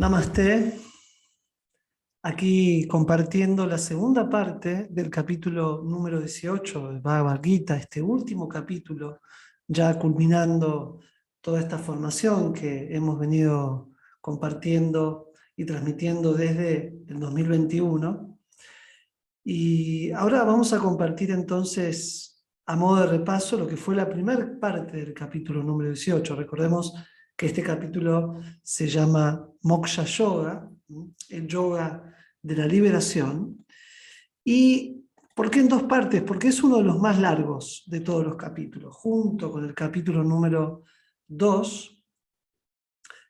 Namaste, aquí compartiendo la segunda parte del capítulo número 18 del Bhagavad Gita, este último capítulo, ya culminando toda esta formación que hemos venido compartiendo y transmitiendo desde el 2021. Y ahora vamos a compartir entonces, a modo de repaso, lo que fue la primera parte del capítulo número 18. Recordemos que este capítulo se llama Moksha Yoga, el yoga de la liberación. ¿Y por qué en dos partes? Porque es uno de los más largos de todos los capítulos, junto con el capítulo número 2,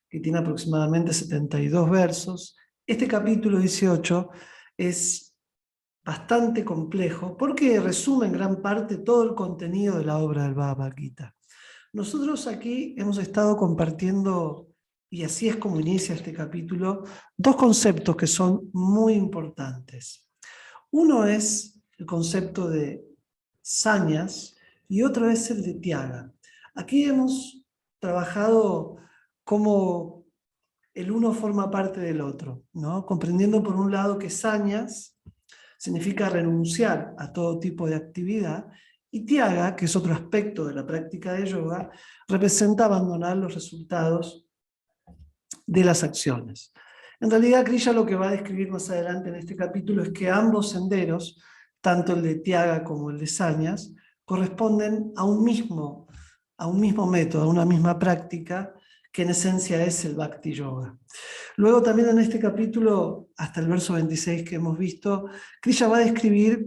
que tiene aproximadamente 72 versos. Este capítulo 18 es bastante complejo porque resume en gran parte todo el contenido de la obra del Bhagavad Gita. Nosotros aquí hemos estado compartiendo, y así es como inicia este capítulo, dos conceptos que son muy importantes. Uno es el concepto de sañas y otro es el de tyaga. Aquí hemos trabajado cómo el uno forma parte del otro, ¿no? Comprendiendo por un lado que sañas significa renunciar a todo tipo de actividad, y tyaga, que es otro aspecto de la práctica de yoga, representa abandonar los resultados de las acciones. En realidad, Krishna lo que va a describir más adelante en este capítulo es que ambos senderos, tanto el de tyaga como el de sañas, corresponden a un mismo método, a una misma práctica, que en esencia es el Bhakti Yoga. Luego también en este capítulo, hasta el verso 26 que hemos visto, Krishna va a describir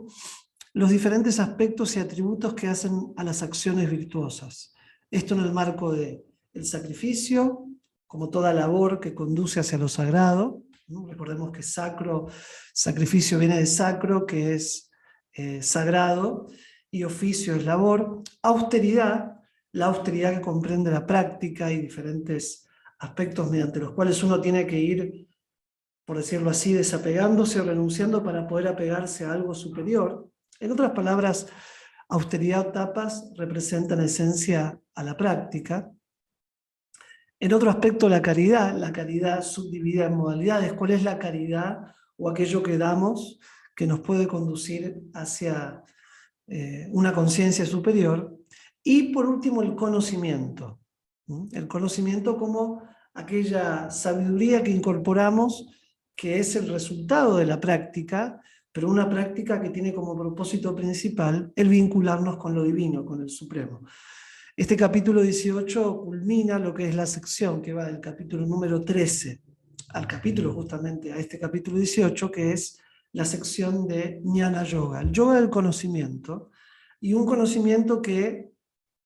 los diferentes aspectos y atributos que hacen a las acciones virtuosas. Esto en el marco del sacrificio, como toda labor que conduce hacia lo sagrado, ¿no? Recordemos que sacrificio viene de sacro, que es sagrado, y oficio es labor. Austeridad, la austeridad que comprende la práctica y diferentes aspectos mediante los cuales uno tiene que ir, por decirlo así, desapegándose o renunciando para poder apegarse a algo superior. En otras palabras, austeridad o tapas representan esencia a la práctica. En otro aspecto, la caridad subdividida en modalidades. ¿Cuál es la caridad o aquello que damos que nos puede conducir hacia una conciencia superior? Y por último, el conocimiento. El conocimiento como aquella sabiduría que incorporamos, que es el resultado de la práctica, pero una práctica que tiene como propósito principal el vincularnos con lo divino, con el Supremo. Este capítulo 18 culmina lo que es la sección que va del capítulo número 13 al capítulo, justamente a este capítulo 18, que es la sección de Jnana Yoga, el yoga del conocimiento, y un conocimiento que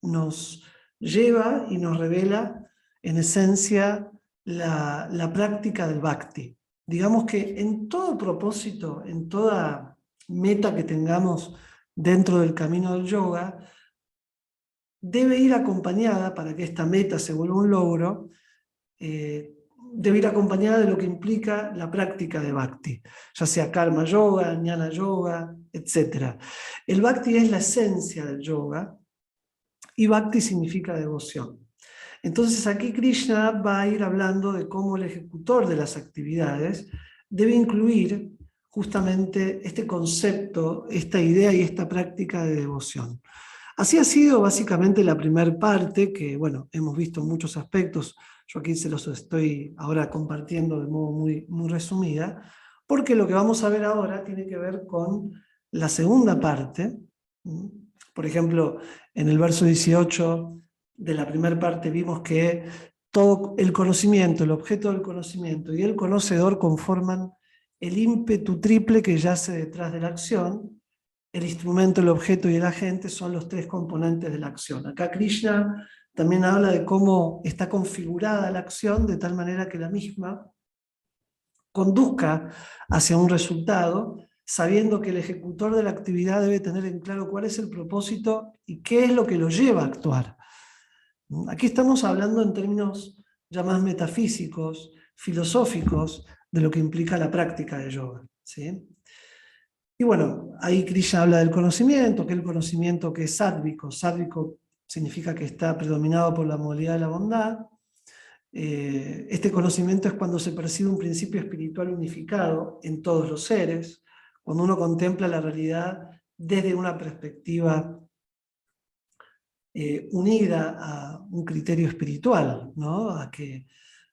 nos lleva y nos revela en esencia la práctica del bhakti. Digamos que en todo propósito, en toda meta que tengamos dentro del camino del yoga, debe ir acompañada, para que esta meta se vuelva un logro, debe ir acompañada de lo que implica la práctica de bhakti, ya sea karma yoga, jnana yoga, etc. El bhakti es la esencia del yoga, y bhakti significa devoción. Entonces aquí Krishna va a ir hablando de cómo el ejecutor de las actividades debe incluir justamente este concepto, esta idea y esta práctica de devoción. Así ha sido básicamente la primera parte, que bueno, hemos visto muchos aspectos. Yo aquí se los estoy ahora compartiendo de modo muy, muy resumida, porque lo que vamos a ver ahora tiene que ver con la segunda parte. Por ejemplo, en el verso 18 de la primera parte vimos que todo el conocimiento, el objeto del conocimiento y el conocedor conforman el ímpetu triple que yace detrás de la acción. El instrumento, el objeto y el agente son los tres componentes de la acción. Acá Krishna también habla de cómo está configurada la acción de tal manera que la misma conduzca hacia un resultado, sabiendo que el ejecutor de la actividad debe tener en claro cuál es el propósito y qué es lo que lo lleva a actuar. Aquí estamos hablando en términos ya más metafísicos, filosóficos, de lo que implica la práctica de yoga, ¿sí? Y bueno, ahí Krishna habla del conocimiento, que el conocimiento que es sádvico. Sádvico significa que está predominado por la modalidad de la bondad. Este conocimiento es cuando se percibe un principio espiritual unificado en todos los seres, cuando uno contempla la realidad desde una perspectiva unida a un criterio espiritual, ¿no? A que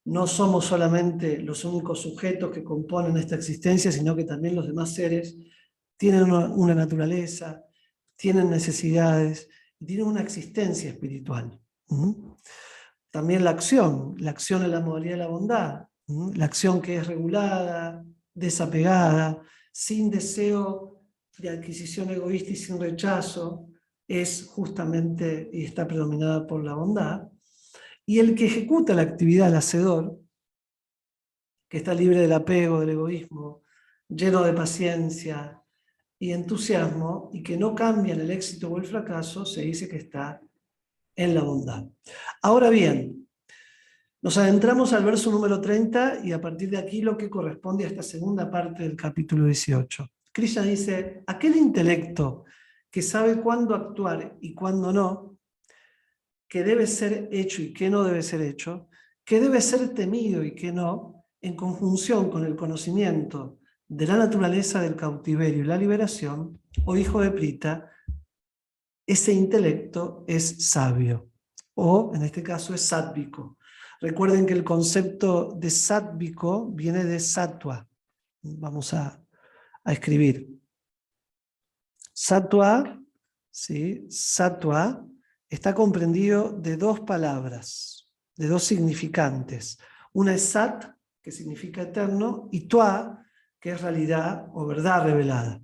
no somos solamente los únicos sujetos que componen esta existencia, sino que también los demás seres tienen una naturaleza, tienen necesidades, tienen una existencia espiritual. También la acción es la modalidad de la bondad, la acción que es regulada, desapegada, sin deseo de adquisición egoísta y sin rechazo, es justamente y está predominada por la bondad. Y el que ejecuta la actividad, el hacedor, que está libre del apego, del egoísmo, lleno de paciencia y entusiasmo, y que no cambia en el éxito o el fracaso, se dice que está en la bondad. Ahora bien, nos adentramos al verso número 30 y a partir de aquí lo que corresponde a esta segunda parte del capítulo 18. Krishna dice, aquel intelecto que sabe cuándo actuar y cuándo no, que debe ser hecho y que no debe ser hecho, que debe ser temido y que no, en conjunción con el conocimiento de la naturaleza del cautiverio y la liberación, o hijo de Prita, ese intelecto es sabio, o en este caso es sátvico. Recuerden que el concepto de sátvico viene de sattva. Vamos a escribir. Sattva, ¿sí? Sattva está comprendido de dos palabras, de dos significantes. Una es sat, que significa eterno, y tva, que es realidad o verdad revelada.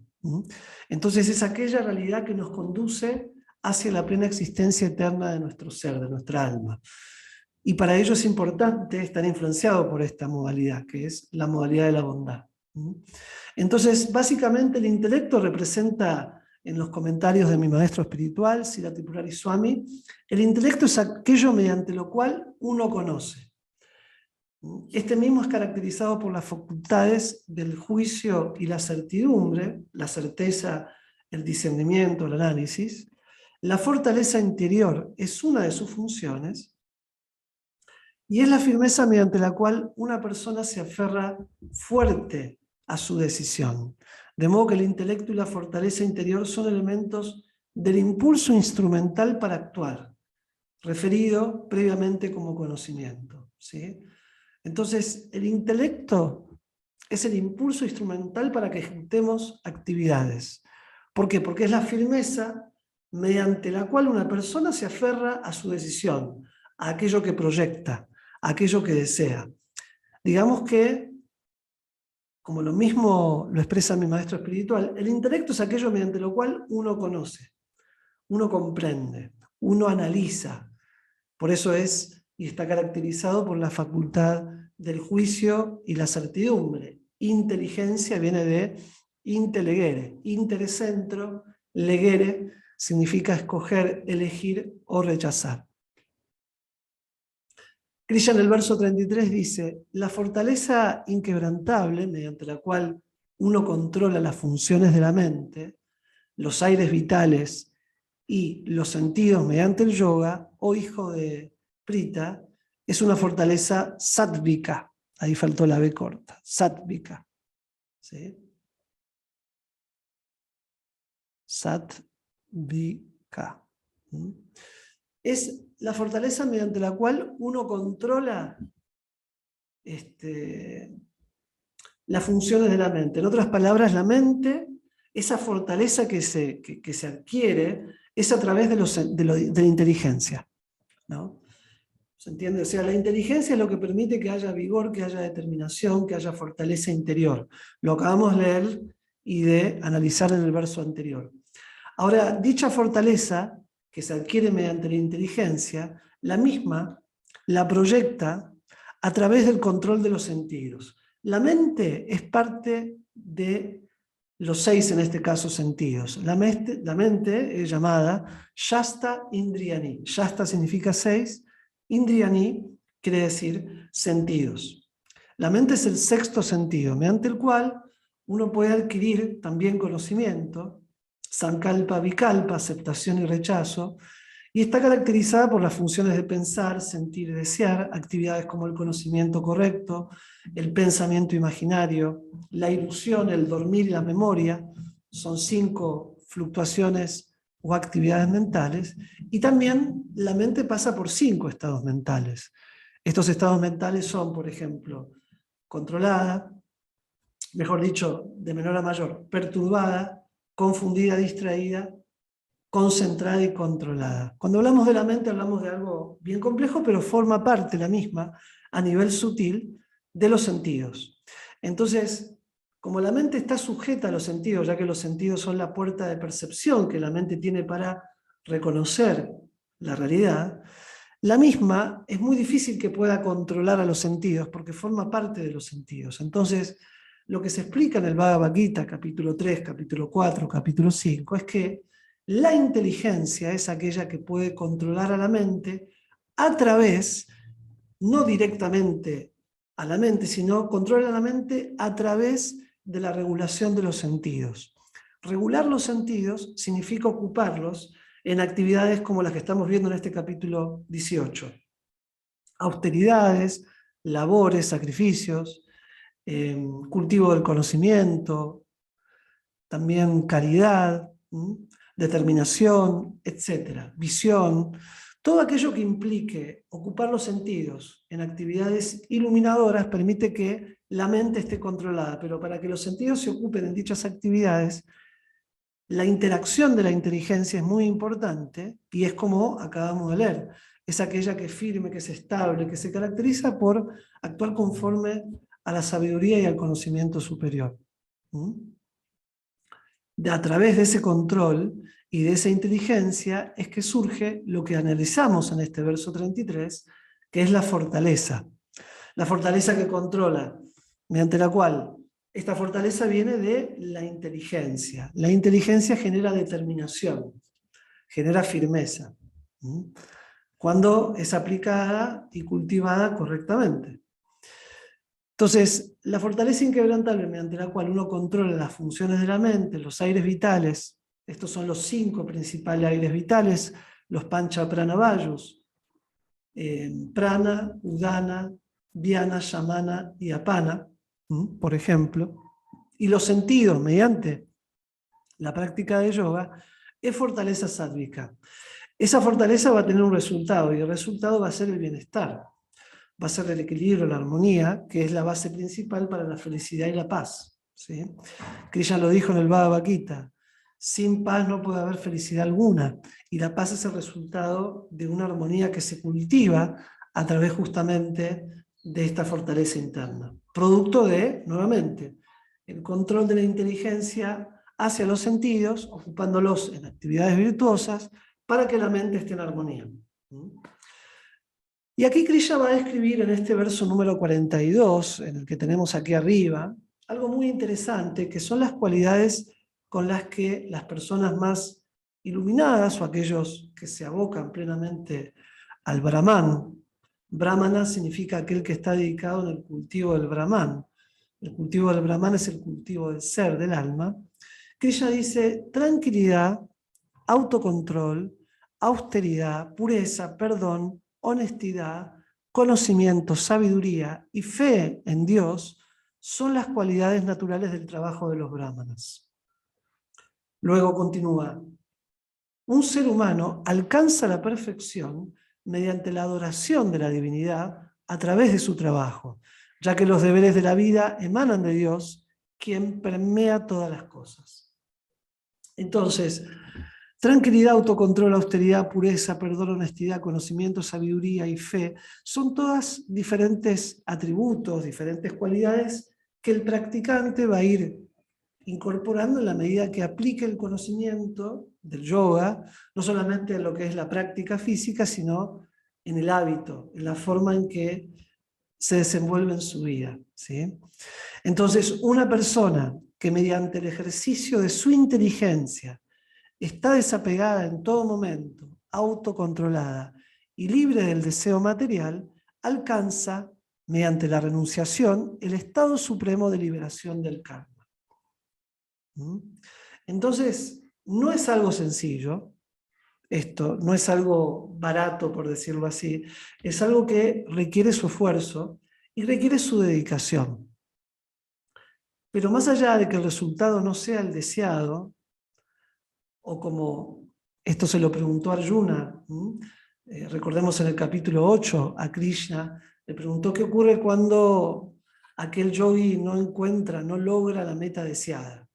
Entonces es aquella realidad que nos conduce hacia la plena existencia eterna de nuestro ser, de nuestra alma. Y para ello es importante estar influenciado por esta modalidad, que es la modalidad de la bondad. Entonces, básicamente el intelecto representa, en los comentarios de mi maestro espiritual, Sila Tripurari Swami, el intelecto es aquello mediante lo cual uno conoce. Este mismo es caracterizado por las facultades del juicio y la certidumbre, la certeza, el discernimiento, el análisis. La fortaleza interior es una de sus funciones y es la firmeza mediante la cual una persona se aferra fuerte a su decisión. De modo que el intelecto y la fortaleza interior son elementos del impulso instrumental para actuar, referido previamente como conocimiento, ¿sí? Entonces, el intelecto es el impulso instrumental para que ejecutemos actividades. ¿Por qué? Porque es la firmeza mediante la cual una persona se aferra a su decisión, a aquello que proyecta, a aquello que desea. Digamos que, como lo mismo lo expresa mi maestro espiritual, el intelecto es aquello mediante lo cual uno conoce, uno comprende, uno analiza. Por eso es y está caracterizado por la facultad del juicio y la certidumbre. Inteligencia viene de intelegere, interesentro, legere significa escoger, elegir o rechazar. Krishna en el verso 33 dice, la fortaleza inquebrantable mediante la cual uno controla las funciones de la mente, los aires vitales y los sentidos mediante el yoga, o hijo de Prita, es una fortaleza sátvica. Ahí faltó la B corta, sátvica. ¿Sí? Sátvica. Es la fortaleza mediante la cual uno controla las funciones de la mente. En otras palabras, la mente, esa fortaleza que se adquiere, es a través de la inteligencia, ¿no? ¿Se entiende? O sea, la inteligencia es lo que permite que haya vigor, que haya determinación, que haya fortaleza interior. Lo acabamos de leer y de analizar en el verso anterior. Ahora, dicha fortaleza, que se adquiere mediante la inteligencia, la misma la proyecta a través del control de los sentidos. La mente es parte de los 6, en este caso, sentidos. La mente es llamada Shasta Indriyani. Shasta significa 6, Indriyani quiere decir sentidos. La mente es el sexto sentido, mediante el cual uno puede adquirir también conocimiento, sankalpa, vikalpa, aceptación y rechazo, y está caracterizada por las funciones de pensar, sentir y desear, actividades como el conocimiento correcto, el pensamiento imaginario, la ilusión, el dormir y la memoria. Son 5 fluctuaciones o actividades mentales, y también la mente pasa por 5 estados mentales. Estos estados mentales son, por ejemplo, controlada, mejor dicho, de menor a mayor, perturbada, confundida, distraída, concentrada y controlada. Cuando hablamos de la mente hablamos de algo bien complejo, pero forma parte la misma a nivel sutil de los sentidos. Entonces, como la mente está sujeta a los sentidos, ya que los sentidos son la puerta de percepción que la mente tiene para reconocer la realidad, la misma es muy difícil que pueda controlar a los sentidos porque forma parte de los sentidos. Entonces, lo que se explica en el Bhagavad Gita, capítulo 3, capítulo 4, capítulo 5, es que la inteligencia es aquella que puede controlar a la mente a través, no directamente a la mente, sino controla a la mente a través de la regulación de los sentidos. Regular los sentidos significa ocuparlos en actividades como las que estamos viendo en este capítulo 18. Austeridades, labores, sacrificios, cultivo del conocimiento, también caridad, determinación, etc. Visión, todo aquello que implique ocupar los sentidos en actividades iluminadoras permite que la mente esté controlada, pero para que los sentidos se ocupen en dichas actividades, la interacción de la inteligencia es muy importante y es como acabamos de leer. Es aquella que es firme, que es estable, que se caracteriza por actuar conforme a la sabiduría y al conocimiento superior. A través de ese control y de esa inteligencia es que surge lo que analizamos en este verso 33, que es la fortaleza. La fortaleza que controla, mediante la cual esta fortaleza viene de la inteligencia. La inteligencia genera determinación, genera firmeza, cuando es aplicada y cultivada correctamente. Entonces, la fortaleza inquebrantable mediante la cual uno controla las funciones de la mente, los aires vitales, estos son los 5 principales aires vitales, los pancha prana vayus, prana, udana, dhyana, yamana y apana, por ejemplo, y los sentidos mediante la práctica de yoga, es fortaleza sádvica. Esa fortaleza va a tener un resultado y el resultado va a ser el bienestar. Va a ser el equilibrio, la armonía, que es la base principal para la felicidad y la paz. ¿Sí? Krishna lo dijo en el Bhagavad Gita, sin paz no puede haber felicidad alguna, y la paz es el resultado de una armonía que se cultiva a través justamente de esta fortaleza interna. Producto de, nuevamente, el control de la inteligencia hacia los sentidos, ocupándolos en actividades virtuosas para que la mente esté en armonía. Y aquí Krishna va a describir en este verso número 42, en el que tenemos aquí arriba, algo muy interesante, que son las cualidades con las que las personas más iluminadas o aquellos que se abocan plenamente al Brahman. Brahmana significa aquel que está dedicado en el cultivo del Brahman. El cultivo del Brahman es el cultivo del ser, del alma. Krishna dice tranquilidad, autocontrol, austeridad, pureza, perdón, honestidad, conocimiento, sabiduría y fe en Dios son las cualidades naturales del trabajo de los brahmanas. Luego continúa, un ser humano alcanza la perfección mediante la adoración de la divinidad a través de su trabajo, ya que los deberes de la vida emanan de Dios, quien permea todas las cosas. Entonces, tranquilidad, autocontrol, austeridad, pureza, perdón, honestidad, conocimiento, sabiduría y fe son todas diferentes atributos, diferentes cualidades que el practicante va a ir incorporando en la medida que aplique el conocimiento del yoga, no solamente en lo que es la práctica física, sino en el hábito, en la forma en que se desenvuelve en su vida. ¿Sí? Entonces, una persona que mediante el ejercicio de su inteligencia está desapegada en todo momento, autocontrolada y libre del deseo material, alcanza, mediante la renunciación, el estado supremo de liberación del karma. Entonces, no es algo sencillo, esto, no es algo barato, por decirlo así, es algo que requiere su esfuerzo y requiere su dedicación. Pero más allá de que el resultado no sea el deseado, o como esto se lo preguntó Arjuna, recordemos en el capítulo 8 a Krishna, le preguntó qué ocurre cuando aquel yogi no encuentra, no logra la meta deseada,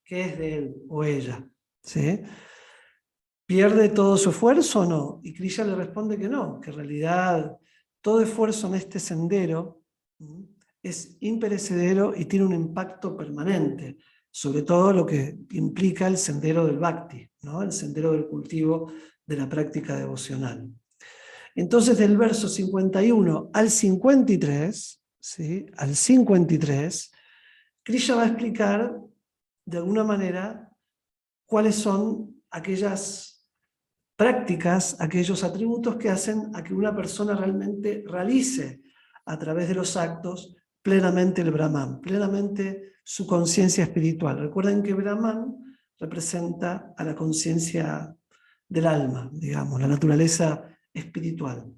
¿qué es de él o ella? ¿Sí? ¿Pierde todo su esfuerzo o no? Y Krishna le responde que no, que en realidad todo esfuerzo en este sendero es imperecedero y tiene un impacto permanente, sobre todo lo que implica el sendero del bhakti, ¿no? El sendero del cultivo de la práctica devocional. Entonces, del verso 51 al 53, ¿sí? Al 53, Krishna va a explicar de alguna manera cuáles son aquellas prácticas, aquellos atributos que hacen a que una persona realmente realice a través de los actos plenamente el Brahman, plenamente su conciencia espiritual. Recuerden que Brahman representa a la conciencia del alma, digamos, la naturaleza espiritual.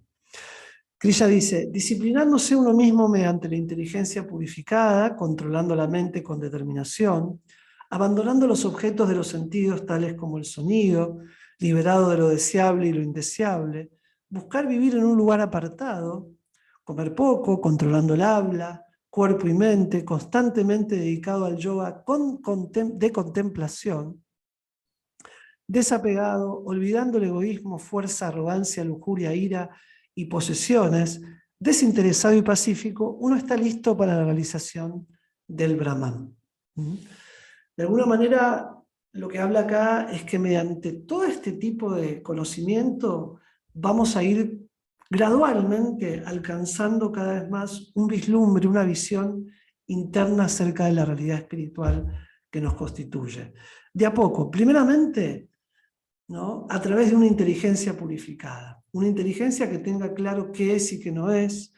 Krishna dice, disciplinándose uno mismo mediante la inteligencia purificada, controlando la mente con determinación, abandonando los objetos de los sentidos tales como el sonido, liberado de lo deseable y lo indeseable, buscar vivir en un lugar apartado, comer poco, controlando el habla, cuerpo y mente, constantemente dedicado al yoga de contemplación, desapegado, olvidando el egoísmo, fuerza, arrogancia, lujuria, ira y posesiones, desinteresado y pacífico, uno está listo para la realización del Brahman. De alguna manera, lo que habla acá es que mediante todo este tipo de conocimiento vamos a ir gradualmente alcanzando cada vez más un vislumbre, una visión interna acerca de la realidad espiritual que nos constituye. De a poco, primeramente, ¿no? A través de una inteligencia purificada, una inteligencia que tenga claro qué es y qué no es,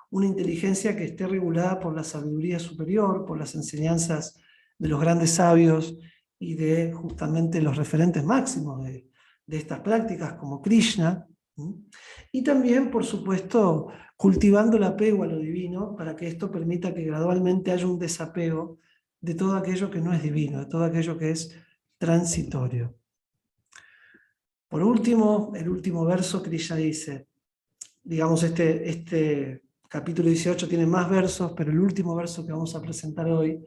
una inteligencia que esté regulada por la sabiduría superior, por las enseñanzas de los grandes sabios y de justamente los referentes máximos de estas prácticas como Krishna, y también, por supuesto, cultivando el apego a lo divino para que esto permita que gradualmente haya un desapego de todo aquello que no es divino, de todo aquello que es transitorio. Por último, el último verso, Krishna dice, digamos, este capítulo 18 tiene más versos, pero el último verso que vamos a presentar hoy,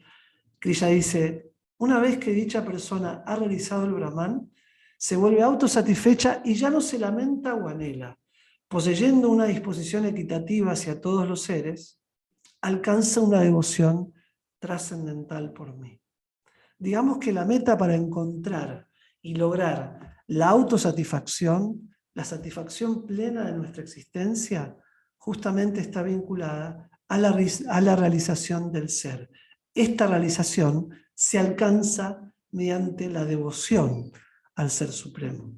Krishna dice, una vez que dicha persona ha realizado el Brahman, se vuelve autosatisfecha y ya no se lamenta o anhela, poseyendo una disposición equitativa hacia todos los seres, alcanza una devoción trascendental por mí. Digamos que la meta para encontrar y lograr la autosatisfacción, la satisfacción plena de nuestra existencia, justamente está vinculada a la realización del ser. Esta realización se alcanza mediante la devoción al Ser Supremo.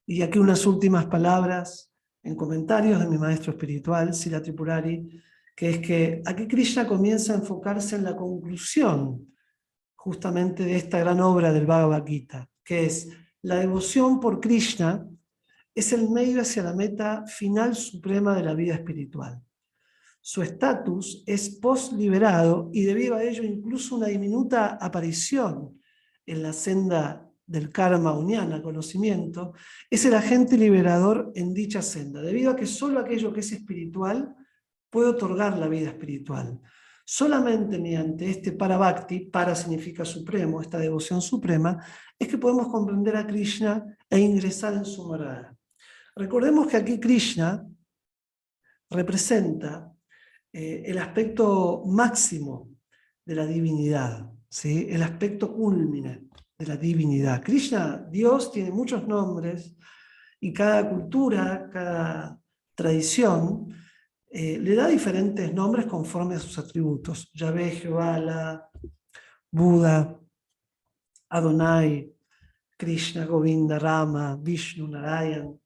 Y aquí unas últimas palabras en comentarios de mi maestro espiritual, Srila Tripurari, que es que aquí Krishna comienza a enfocarse en la conclusión justamente de esta gran obra del Bhagavad Gita, que es la devoción por Krishna es el medio hacia la meta final suprema de la vida espiritual. Su estatus es post-liberado y debido a ello incluso una diminuta aparición en la senda del karma uñana, conocimiento, es el agente liberador en dicha senda, debido a que solo aquello que es espiritual puede otorgar la vida espiritual. Solamente mediante este parabhakti, para significa supremo, esta devoción suprema, es que podemos comprender a Krishna e ingresar en su morada. Recordemos que aquí Krishna representa el aspecto máximo de la divinidad, ¿sí? El aspecto culmine de la divinidad. Krishna, Dios, tiene muchos nombres y cada cultura, cada tradición, le da diferentes nombres conforme a sus atributos. Yahvé, Jehová, Alá, Buda, Adonai, Krishna, Govinda, Rama, Vishnu, Narayan.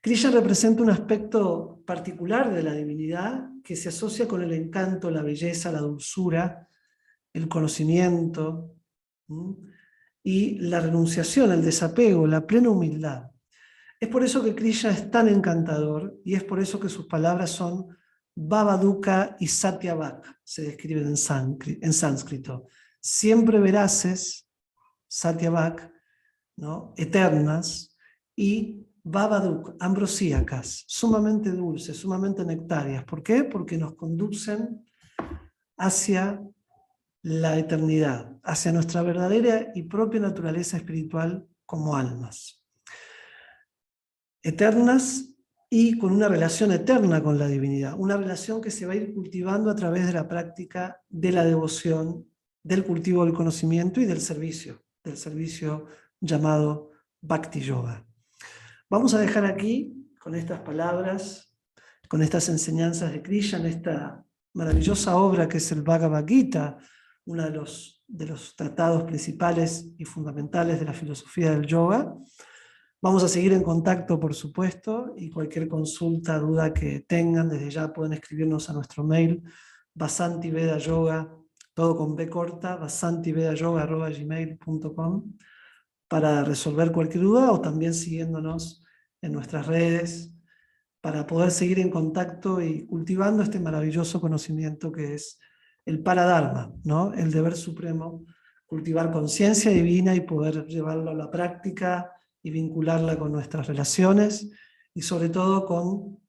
Krishna representa un aspecto particular de la divinidad que se asocia con el encanto, la belleza, la dulzura, el conocimiento. y la renunciación, el desapego, la plena humildad. Es por eso que Krishna es tan encantador y es por eso que sus palabras son Bhavaduka y Satyavak, se describen en sánscrito. Siempre veraces, Satyavak, ¿no? Eternas, y Bhavaduk, ambrosíacas, sumamente dulces, sumamente nectarias. ¿Por qué? Porque nos conducen hacia la eternidad, hacia nuestra verdadera y propia naturaleza espiritual como almas. Eternas y con una relación eterna con la divinidad, una relación que se va a ir cultivando a través de la práctica de la devoción, del cultivo del conocimiento y del servicio llamado Bhakti Yoga. Vamos a dejar aquí, con estas palabras, con estas enseñanzas de Krishna, en esta maravillosa obra que es el Bhagavad Gita, uno de los tratados principales y fundamentales de la filosofía del yoga. Vamos a seguir en contacto, por supuesto, y cualquier consulta, duda que tengan, desde ya pueden escribirnos a nuestro mail, vasantivedayoga, todo con B corta, vasantivedayoga@gmail.com, para resolver cualquier duda, o también siguiéndonos en nuestras redes, para poder seguir en contacto y cultivando este maravilloso conocimiento que es el Paradharma, ¿no? El deber supremo, cultivar conciencia divina y poder llevarlo a la práctica y vincularla con nuestras relaciones y sobre todo con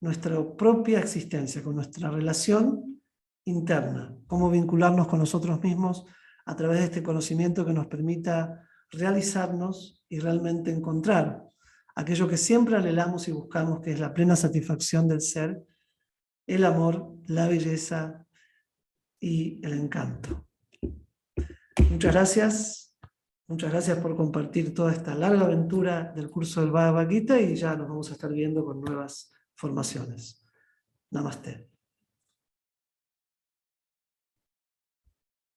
nuestra propia existencia, con nuestra relación interna, cómo vincularnos con nosotros mismos a través de este conocimiento que nos permita realizarnos y realmente encontrar aquello que siempre anhelamos y buscamos, que es la plena satisfacción del ser, el amor, la belleza y el encanto. Muchas gracias por compartir toda esta larga aventura del curso del Bhagavad Gita y ya nos vamos a estar viendo con nuevas formaciones. Namaste.